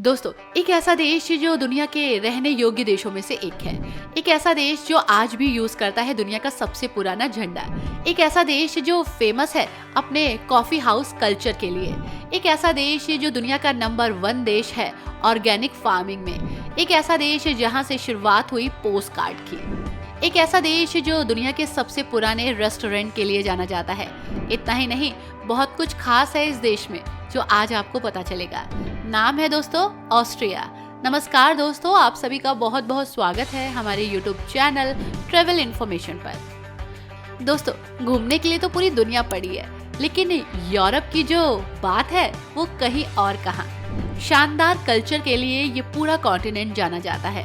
दोस्तों, एक ऐसा देश जो दुनिया के रहने योग्य देशों में से एक है। एक ऐसा देश जो आज भी यूज करता है दुनिया का सबसे पुराना झंडा। एक ऐसा देश जो फेमस है अपने कॉफी हाउस कल्चर के लिए। एक ऐसा देश जो दुनिया का नंबर 1 देश है ऑर्गेनिक फार्मिंग में। एक ऐसा देश जहां से शुरुआत हुई पोस्ट कार्ड की। एक ऐसा देश जो दुनिया के सबसे पुराने रेस्टोरेंट के लिए जाना जाता है। इतना ही नहीं, बहुत कुछ खास है इस देश में जो आज आपको पता चलेगा। नाम है दोस्तों ऑस्ट्रिया। नमस्कार दोस्तों, आप सभी का बहुत बहुत स्वागत है हमारे YouTube चैनल ट्रेवल इन्फॉर्मेशन पर। दोस्तों, घूमने के लिए तो पूरी दुनिया पड़ी है, लेकिन यूरोप की जो बात है वो कहीं और कहाँ। शानदार कल्चर के लिए ये पूरा कॉन्टिनेंट जाना जाता है।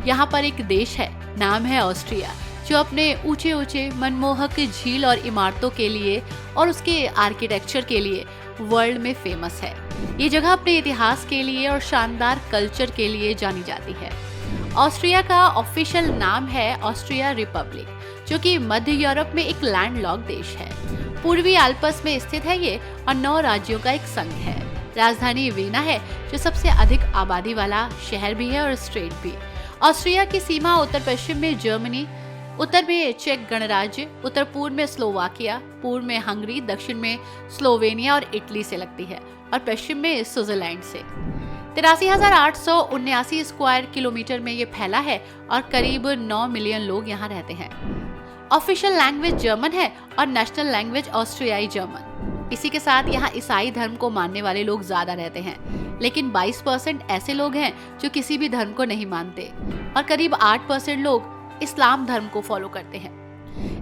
यहाँ पर एक देश है, नाम है ऑस्ट्रिया, जो अपने ऊंचे ऊंचे मनमोहक झील और इमारतों के लिए और उसके आर्किटेक्चर के लिए वर्ल्ड में फेमस है। ये जगह अपने इतिहास के लिए और शानदार कल्चर के लिए जानी जाती है। ऑस्ट्रिया का ऑफिशियल नाम है ऑस्ट्रिया रिपब्लिक, जो कि मध्य यूरोप में एक लैंडलॉक्ड देश है। पूर्वी अल्प्स में स्थित है ये और 9 राज्यों का एक संघ है। राजधानी वीना है, जो सबसे अधिक आबादी वाला शहर भी है और स्टेट भी। ऑस्ट्रिया की सीमा उत्तर पश्चिम में जर्मनी, उत्तर में चेक गणराज्य, उत्तर पूर्व में स्लोवाकिया, पूर्व में हंगरी, दक्षिण में स्लोवेनिया और इटली से लगती है और पश्चिम में स्विट्जरलैंड से। 83,879 स्क्वायर किलोमीटर में ये फैला है और करीब 9 मिलियन लोग यहाँ रहते हैं। ऑफिशियल लैंग्वेज जर्मन है और नेशनल लैंग्वेज ऑस्ट्रियाई जर्मन। इसी के साथ यहाँ ईसाई धर्म को मानने वाले लोग ज्यादा रहते हैं, लेकिन 22% ऐसे लोग हैं जो किसी भी धर्म को नहीं मानते और करीब 8% लोग इस्लाम धर्म को फॉलो करते हैं।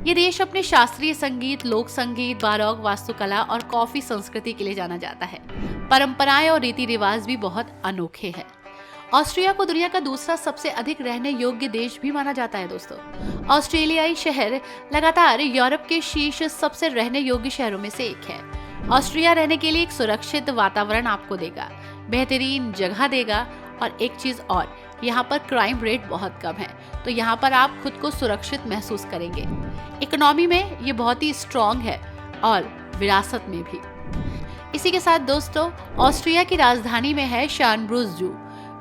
ये देश अपने शास्त्रीय संगीत, लोक संगीत, बारोक वास्तुकला और कॉफी संस्कृति के लिए जाना जाता है। परंपराएं और रीति रिवाज भी बहुत अनोखे हैं। ऑस्ट्रिया को दुनिया का दूसरा सबसे अधिक रहने योग्य देश भी माना जाता है। दोस्तों, ऑस्ट्रेलियाई शहर लगातार यूरोप के शीर्ष सबसे रहने योग्य शहरों में से एक है। ऑस्ट्रिया रहने के लिए एक सुरक्षित वातावरण आपको देगा, बेहतरीन जगह देगा और एक चीज और, यहाँ पर क्राइम रेट बहुत कम है, तो यहाँ पर आप खुद को सुरक्षित महसूस करेंगे। इकोनॉमी में ये बहुत ही स्ट्रॉन्ग है और विरासत में भी। इसी के साथ दोस्तों, ऑस्ट्रिया की राजधानी में है शानब्रूस जू,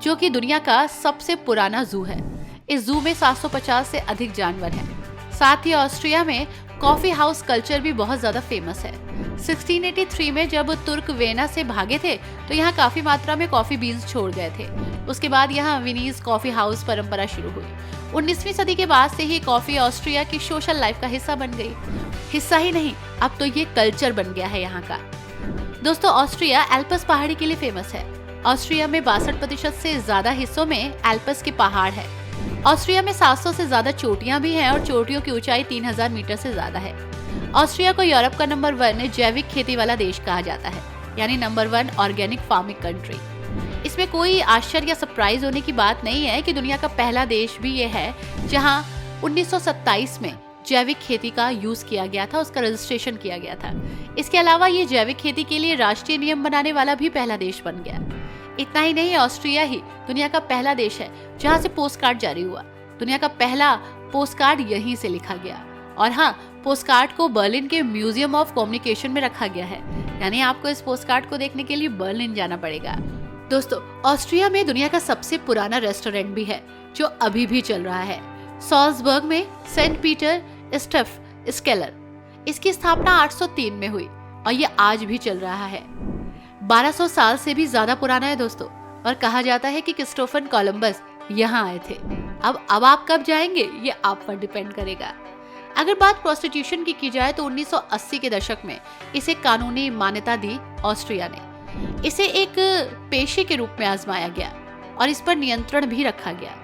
जो कि दुनिया का सबसे पुराना जू है। इस जू में 750 से अधिक जानवर हैं। साथ ही ऑस्ट्रिया में कॉफी हाउस कल्चर भी बहुत ज्यादा फेमस है। 1683 में जब तुर्क वेना से भागे थे तो यहाँ काफी मात्रा में कॉफी बीन्स छोड़ गए थे। उसके बाद यहाँ विनीज कॉफी हाउस परंपरा शुरू हुई। 19वीं सदी के बाद से ही कॉफी ऑस्ट्रिया की सोशल लाइफ का हिस्सा बन गई। हिस्सा ही नहीं, अब तो ये कल्चर बन गया है यहाँ का। दोस्तों, ऑस्ट्रिया एल्प्स पहाड़ी के लिए फेमस है। ऑस्ट्रिया में 62% से ज्यादा हिस्सों में एल्प्स के पहाड़ है। ऑस्ट्रिया में 700 से ज्यादा चोटियां भी हैं और चोटियों की ऊंचाई 3000 मीटर से ज्यादा है। ऑस्ट्रिया को यूरोप का नंबर 1 जैविक खेती वाला देश कहा जाता है, यानी नंबर 1 ऑर्गेनिक फार्मिंग कंट्री। इसमें कोई आश्चर्य या सरप्राइज होने की बात नहीं है कि दुनिया का पहला देश भी ये है जहां 1927 में जैविक खेती का यूज किया गया था, उसका रजिस्ट्रेशन किया गया था। इसके अलावा ये जैविक खेती के लिए राष्ट्रीय नियम बनाने वाला भी पहला देश बन गया। इतना ही नहीं, ऑस्ट्रिया ही दुनिया का पहला देश है जहां से पोस्ट कार्ड जारी हुआ। दुनिया का पहला पोस्ट कार्ड यहीं से लिखा गया। और हाँ, पोस्ट कार्ड को बर्लिन के म्यूजियम ऑफ कम्युनिकेशन में रखा गया है, यानी आपको इस पोस्ट कार्ड को देखने के लिए बर्लिन जाना पड़ेगा। दोस्तों, ऑस्ट्रिया में दुनिया का सबसे पुराना रेस्टोरेंट भी है जो अभी भी चल रहा है। सॉल्जबर्ग में सेंट पीटर स्टेफ स्केलर। इसकी स्थापना 803 में हुई और ये आज भी चल रहा है। 1200 साल से भी ज्यादा पुराना है दोस्तों, और कहा जाता है कि क्रिस्टोफर कोलंबस यहाँ आए थे। अब आप कब जाएंगे ये आप पर डिपेंड करेगा। अगर बात प्रोस्टिट्यूशन की जाए तो 1980 के दशक में इसे कानूनी मान्यता दी ऑस्ट्रिया ने। इसे एक पेशे के रूप में आजमाया गया और इस पर नियंत्रण भी रखा गया।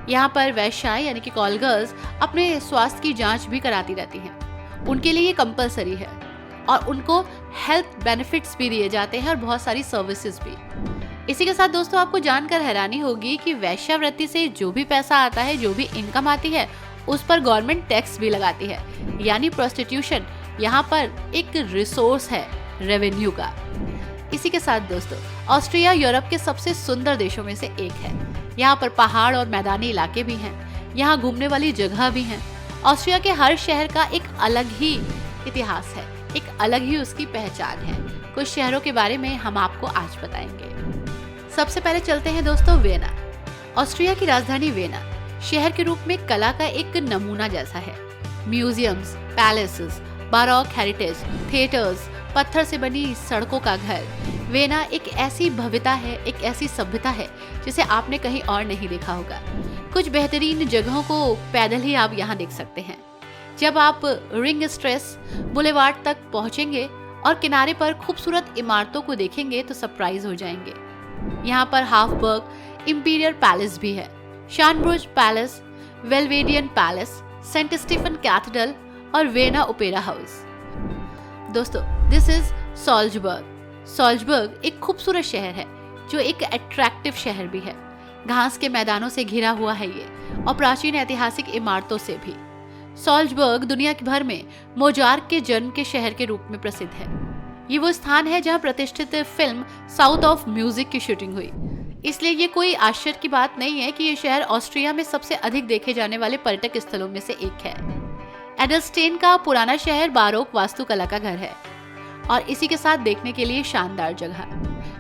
यहाँ पर वैश्याएं यानी कि कॉल गर्ल्स अपने स्वास्थ्य की जांच भी कराती रहती हैं। उनके लिए ये कंपलसरी है और उनको हेल्थ बेनिफिट्स भी दिए जाते हैं और बहुत सारी सर्विसेज भी। इसी के साथ दोस्तों, आपको जानकर हैरानी होगी कि वेश्यावृत्ति से जो भी पैसा आता है, जो भी इनकम आती है, उस पर गवर्नमेंट टैक्स भी लगाती है। यानी प्रोस्टिट्यूशन यहाँ पर एक रिसोर्स है रेवेन्यू का। इसी के साथ दोस्तों, ऑस्ट्रिया यूरोप के सबसे सुंदर देशों में से एक है। यहाँ पर पहाड़ और मैदानी इलाके भी हैं। यहाँ घूमने वाली जगह भी हैं। ऑस्ट्रिया के हर शहर का एक अलग ही इतिहास है, एक अलग ही उसकी पहचान है। कुछ शहरों के बारे में हम आपको आज बताएंगे। सबसे पहले चलते हैं दोस्तों वियना। ऑस्ट्रिया की राजधानी वियना शहर के रूप में कला का एक नमूना जैसा है। Museums, palaces, Barog heritage, theatres, पत्थर से बनी सड़कों का घर। वियना एक ऐसी भव्यता है, एक ऐसी सभ्यता है जिसे आपने कहीं और नहीं देखा होगा। कुछ बेहतरीन जगहों को पैदल ही आप यहाँ देख सकते हैं। जब आप रिंग स्ट्रेस बुलेवार्ड तक पहुँचेंगे और किनारे पर खूबसूरत इमारतों को देखेंगे तो सरप्राइज हो जाएंगे। यहाँ पर हाफबर्ग इम्पीरियल पैलेस भी है, Schonbrunn palace, Belvedere palace, Saint Stephen cathedral और वियना ओपेरा हाउस। दोस्तों, दिस इज सॉल्जबर्ग। सॉल्जबर्ग एक खूबसूरत शहर है जो एक अट्रैक्टिव शहर भी है। घास के मैदानों से घिरा हुआ है ये और प्राचीन ऐतिहासिक इमारतों से भी। सॉल्जबर्ग दुनिया भर में मोजार्ट के जन्म के शहर के रूप में प्रसिद्ध है। ये वो स्थान है जहां प्रतिष्ठित फिल्म साउथ ऑफ म्यूजिक की शूटिंग हुई। इसलिए ये कोई आश्चर्य की बात नहीं है कि ये शहर ऑस्ट्रिया में सबसे अधिक देखे जाने वाले पर्यटक स्थलों में से एक है। एडलस्टेन का पुराना शहर बारोक वास्तुकला का घर है और इसी के साथ देखने के लिए शानदार जगह।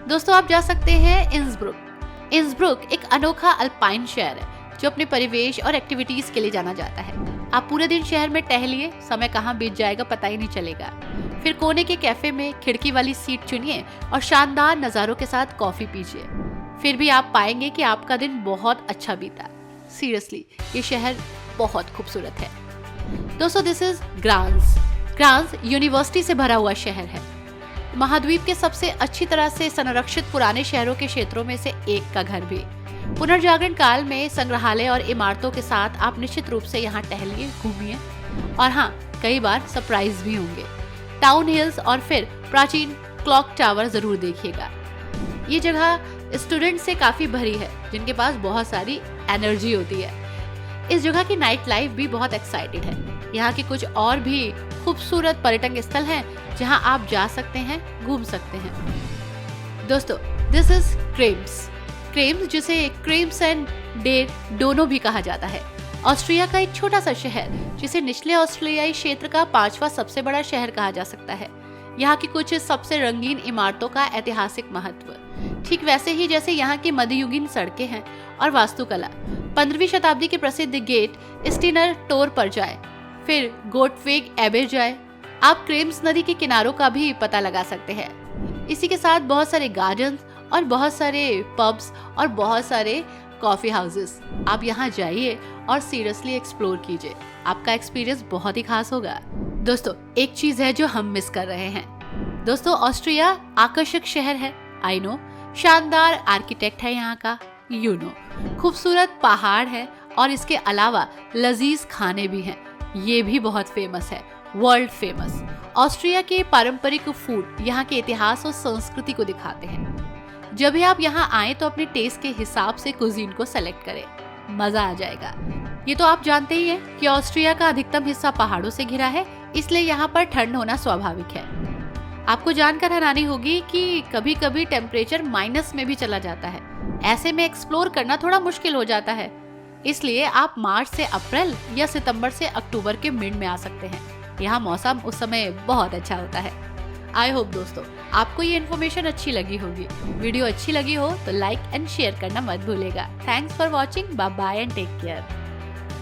दोस्तों, आप जा सकते हैं इंसब्रुक। इंसब्रुक एक अनोखा अल्पाइन शहर है जो अपने परिवेश और एक्टिविटीज के लिए जाना जाता है। आप पूरे दिन शहर में टहलिए, समय कहाँ बीत जाएगा पता ही नहीं चलेगा। फिर कोने के कैफे में खिड़की वाली सीट चुनिए और शानदार नज़ारों के साथ कॉफी पीजिए। फिर भी आप पाएंगे कि आपका दिन बहुत अच्छा बीता। सीरियसली, ये शहर बहुत खूबसूरत है। दोस्तों, दिस इज ग्रांस। ग्रांस यूनिवर्सिटी से भरा हुआ शहर है। महाद्वीप के सबसे अच्छी तरह से संरक्षित पुराने शहरों के क्षेत्रों में से एक का घर भी। पुनर्जागरण काल में संग्रहालय और इमारतों के साथ आप निश्चित रूप से यहाँ टहलिए, घूमिए और हाँ, कई बार सरप्राइज भी होंगे। टाउन हिल्स और फिर प्राचीन क्लॉक टावर जरूर देखिएगा। ये जगह स्टूडेंट से काफी भरी है जिनके पास बहुत सारी एनर्जी होती है। इस जगह की नाइट लाइफ भी बहुत एक्साइटेड है। यहाँ के कुछ और भी खूबसूरत पर्यटन स्थल हैं जहाँ आप जा सकते हैं, घूम सकते हैं। दोस्तों, दिस इज क्रेम्स। क्रेम्स, जिसे क्रेम्स एंड डेर दोनों भी कहा जाता है, ऑस्ट्रिया का एक छोटा सा शहर जिसे निचले ऑस्ट्रियाई क्षेत्र का 5वां सबसे बड़ा शहर कहा जा सकता है। यहाँ की कुछ सबसे रंगीन इमारतों का ऐतिहासिक महत्व, ठीक वैसे ही जैसे यहाँ की मध्ययुगीन सड़कें हैं और वास्तुकला। 15वीं शताब्दी के प्रसिद्ध गेट स्टीनर टोर पर जाए, फिर गोटवेग एबे जाए। आप क्रेम्स नदी के किनारों का भी पता लगा सकते हैं। इसी के साथ बहुत सारे गार्डन और बहुत सारे पब्स और बहुत सारे कॉफी हाउसेस। आप यहाँ जाइए और सीरियसली एक्सप्लोर कीजिए, आपका एक्सपीरियंस बहुत ही खास होगा। दोस्तों, एक चीज है जो हम मिस कर रहे हैं। दोस्तों, ऑस्ट्रिया आकर्षक शहर है, आई नो। शानदार आर्किटेक्ट है यहाँ का, यू नो। खूबसूरत पहाड़ है और इसके अलावा लजीज खाने भी हैं। ये भी बहुत फेमस है, वर्ल्ड फेमस। ऑस्ट्रिया के पारंपरिक फूड यहाँ के इतिहास और संस्कृति को दिखाते हैं। जब भी आप यहाँ आए तो अपने टेस्ट के हिसाब से कुजीन को सेलेक्ट करें, मजा आ जाएगा। ये तो आप जानते ही हैं कि ऑस्ट्रिया का अधिकतम हिस्सा पहाड़ों से घिरा है, इसलिए यहाँ पर ठंड होना स्वाभाविक है। आपको जानकर हैरानी होगी कि कभी कभी टेम्परेचर माइनस में भी चला जाता है। ऐसे में एक्सप्लोर करना थोड़ा मुश्किल हो जाता है, इसलिए आप मार्च से अप्रैल या सितंबर से अक्टूबर के मिड में आ सकते हैं। यहाँ मौसम उस समय बहुत अच्छा होता है। आई होप दोस्तों आपको ये इन्फॉर्मेशन अच्छी लगी होगी। वीडियो अच्छी लगी हो तो लाइक एंड शेयर करना मत भूलेगा। Thanks for watching, bye bye and take care.